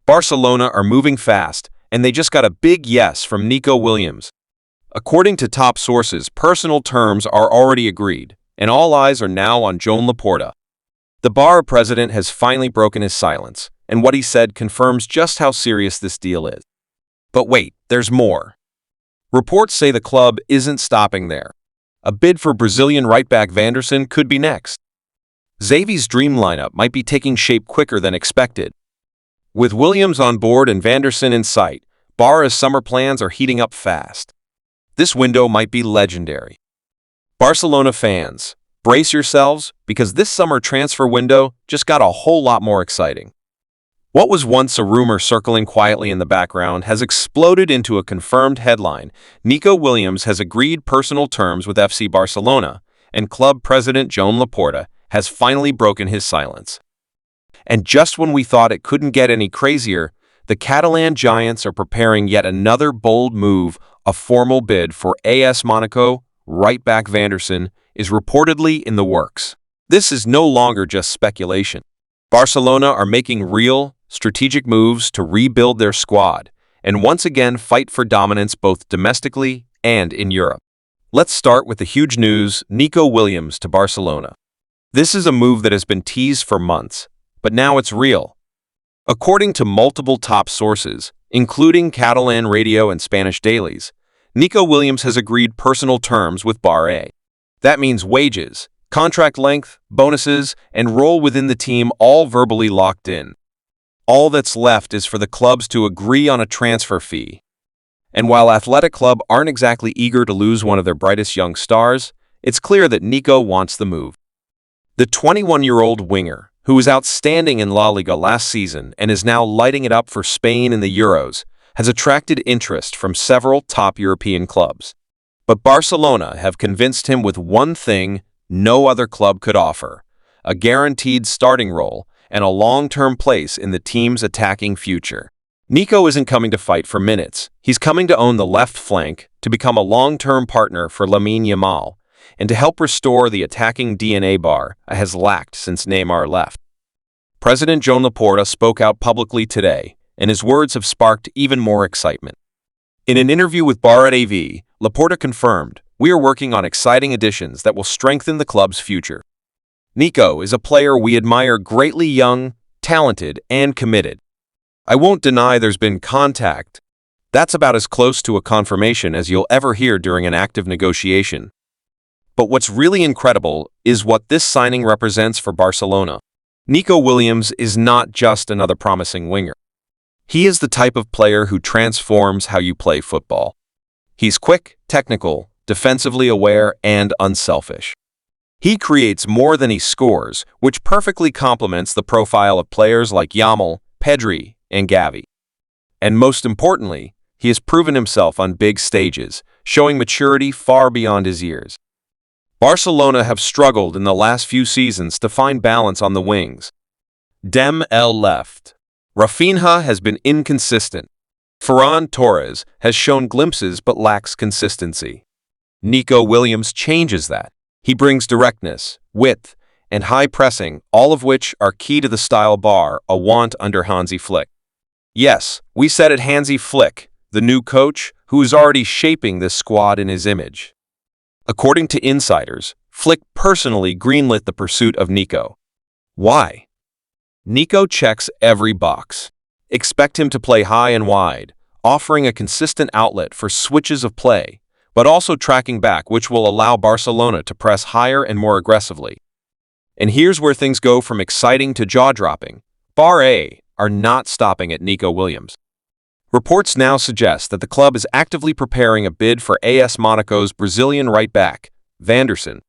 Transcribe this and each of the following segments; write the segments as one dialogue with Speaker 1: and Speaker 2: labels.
Speaker 1: Barcelona are moving fast, and they just got a big yes from Nico Williams. According to top sources, personal terms are already agreed, and all eyes are now on Joan Laporta. The Barça president has finally broken his silence, and what he said confirms just how serious this deal is. But wait, there's more. Reports say the club isn't stopping there. A bid for Brazilian right-back Vanderson could be next. Xavi's dream lineup might be taking shape quicker than expected. With Williams on board and Vanderson in sight, Barça's summer plans are heating up fast. This window might be legendary. Barcelona fans, brace yourselves, because this summer transfer window just got a whole lot more exciting. What was once a rumor circling quietly in the background has exploded into a confirmed headline. Nico Williams has agreed personal terms with FC Barcelona, and club president Joan Laporta has finally broken his silence. And just when we thought it couldn't get any crazier, the Catalan giants are preparing yet another bold move. A formal bid for AS Monaco right-back Vanderson is reportedly in the works. This is no longer just speculation. Barcelona are making real, strategic moves to rebuild their squad and once again fight for dominance both domestically and in Europe. Let's start with the huge news: Nico Williams to Barcelona. This is a move that has been teased for months, but now it's real. According to multiple top sources, including Catalan radio and Spanish dailies, Nico Williams has agreed personal terms with Barça. That means wages, contract length, bonuses, and role within the team all verbally locked in. All that's left is for the clubs to agree on a transfer fee. And while Athletic Club aren't exactly eager to lose one of their brightest young stars, it's clear that Nico wants the move. The 21-year-old winger, who was outstanding in La Liga last season and is now lighting it up for Spain in the Euros, has attracted interest from several top European clubs. But Barcelona have convinced him with one thing no other club could offer: a guaranteed starting role and a long-term place in the team's attacking future. Nico isn't coming to fight for minutes. He's coming to own the left flank, to become a long-term partner for Lamine Yamal, and to help restore the attacking DNA Barça has lacked since Neymar left. President Joan Laporta spoke out publicly today, and his words have sparked even more excitement. In an interview with Barça TV, Laporta confirmed, "We are working on exciting additions that will strengthen the club's future." Nico is a player we admire greatly, young, talented, and committed. I won't deny there's been contact. That's about as close to a confirmation as you'll ever hear during an active negotiation. But what's really incredible is what this signing represents for Barcelona. Nico Williams is not just another promising winger. He is the type of player who transforms how you play football. He's quick, technical, defensively aware, and unselfish. He creates more than he scores, which perfectly complements the profile of players like Yamal, Pedri, and Gavi. And most importantly, he has proven himself on big stages, showing maturity far beyond his years. Barcelona have struggled in the last few seasons to find balance on the wings. Dembélé left. Rafinha has been inconsistent. Ferran Torres has shown glimpses but lacks consistency. Nico Williams changes that. He brings directness, width, and high pressing, all of which are key to the style Barça want under Hansi Flick. Yes, we said it, Hansi Flick, the new coach, who is already shaping this squad in his image. According to insiders, Flick personally greenlit the pursuit of Nico. Why? Nico checks every box. Expect him to play high and wide, offering a consistent outlet for switches of play, but also tracking back, which will allow Barcelona to press higher and more aggressively. And here's where things go from exciting to jaw-dropping. Barça are not stopping at Nico Williams. Reports now suggest that the club is actively preparing a bid for AS Monaco's Brazilian right-back, Vanderson.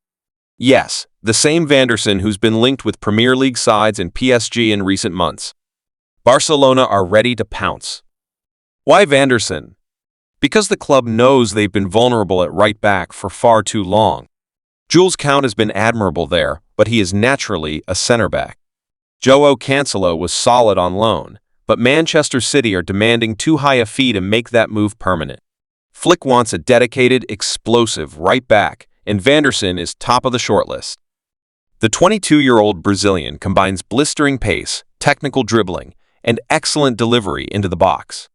Speaker 1: Yes, the same Vanderson who's been linked with Premier League sides and PSG in recent months. Barcelona are ready to pounce. Why Vanderson? Because the club knows they've been vulnerable at right-back for far too long. Jules Kounde has been admirable there, but he is naturally a centre-back. Joao Cancelo was solid on loan, but Manchester City are demanding too high a fee to make that move permanent. Flick wants a dedicated, explosive right-back, and Vanderson is top of the shortlist. The 22-year-old Brazilian combines blistering pace, technical dribbling, and excellent delivery into the box.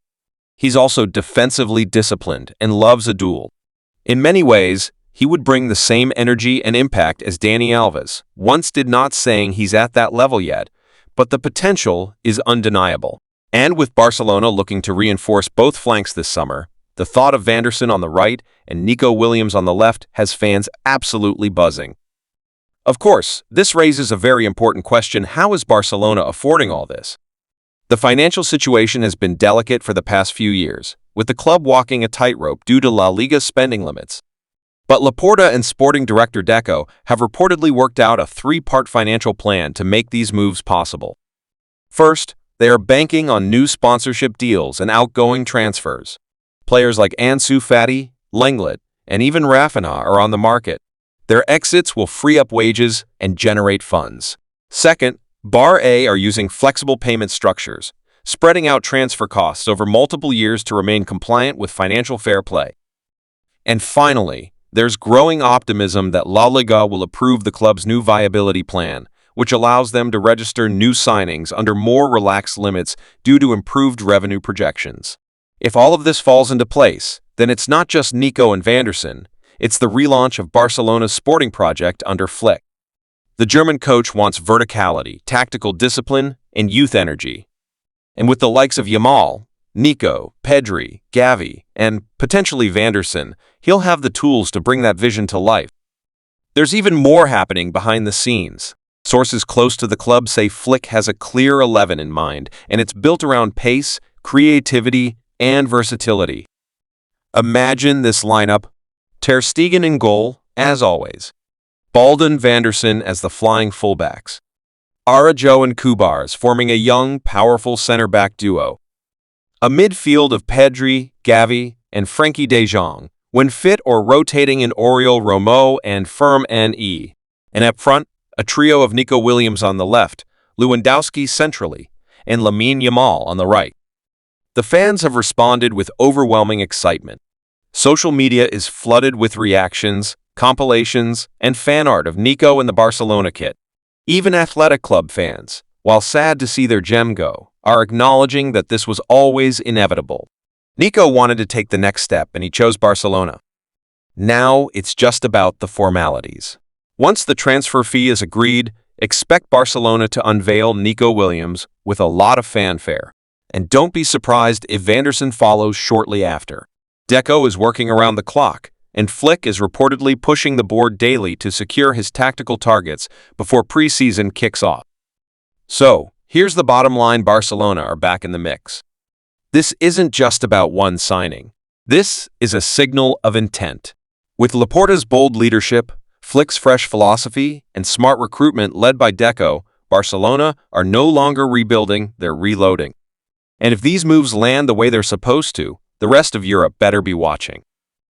Speaker 1: He's also defensively disciplined and loves a duel. In many ways, he would bring the same energy and impact as Dani Alves. Once did not saying he's at that level yet, but the potential is undeniable. And with Barcelona looking to reinforce both flanks this summer, the thought of Vanderson on the right and Nico Williams on the left has fans absolutely buzzing. Of course, this raises a very important question: how is Barcelona affording all this? The financial situation has been delicate for the past few years, with the club walking a tightrope due to La Liga's spending limits. But Laporta and sporting director Deco have reportedly worked out a three-part financial plan to make these moves possible. First, they are banking on new sponsorship deals and outgoing transfers. Players like Ansu Fati, Lenglet, and even Rafinha are on the market. Their exits will free up wages and generate funds. Second, Barça are using flexible payment structures, spreading out transfer costs over multiple years to remain compliant with financial fair play. And finally, there's growing optimism that La Liga will approve the club's new viability plan, which allows them to register new signings under more relaxed limits due to improved revenue projections. If all of this falls into place, then it's not just Nico and Vanderson, it's the relaunch of Barcelona's sporting project under Flick. The German coach wants verticality, tactical discipline, and youth energy. And with the likes of Yamal, Nico, Pedri, Gavi, and potentially Vanderson, he'll have the tools to bring that vision to life. There's even more happening behind the scenes. Sources close to the club say Flick has a clear 11 in mind, and it's built around pace, creativity, and versatility. Imagine this lineup: Ter Stegen in goal, as always. Balden, Vanderson as the flying fullbacks. Araujo and Kubars forming a young, powerful center-back duo. A midfield of Pedri, Gavi, and Frenkie de Jong, when fit or rotating in Oriol Romeu and Firm N.E. And up front, a trio of Nico Williams on the left, Lewandowski centrally, and Lamine Yamal on the right. The fans have responded with overwhelming excitement. Social media is flooded with reactions, compilations, and fan art of Nico in the Barcelona kit. Even athletic club fans, while sad to see their gem go, are acknowledging that this was always inevitable. Nico wanted to take the next step and he chose Barcelona. Now it's just about the formalities. Once the transfer fee is agreed, expect Barcelona to unveil Nico Williams with a lot of fanfare. And don't be surprised if Vanderson follows shortly after. Deco is working around the clock, and Flick is reportedly pushing the board daily to secure his tactical targets before preseason kicks off. So, here's the bottom line: Barcelona are back in the mix. This isn't just about one signing. This is a signal of intent. With Laporta's bold leadership, Flick's fresh philosophy, and smart recruitment led by Deco, Barcelona are no longer rebuilding, they're reloading. And if these moves land the way they're supposed to, the rest of Europe better be watching.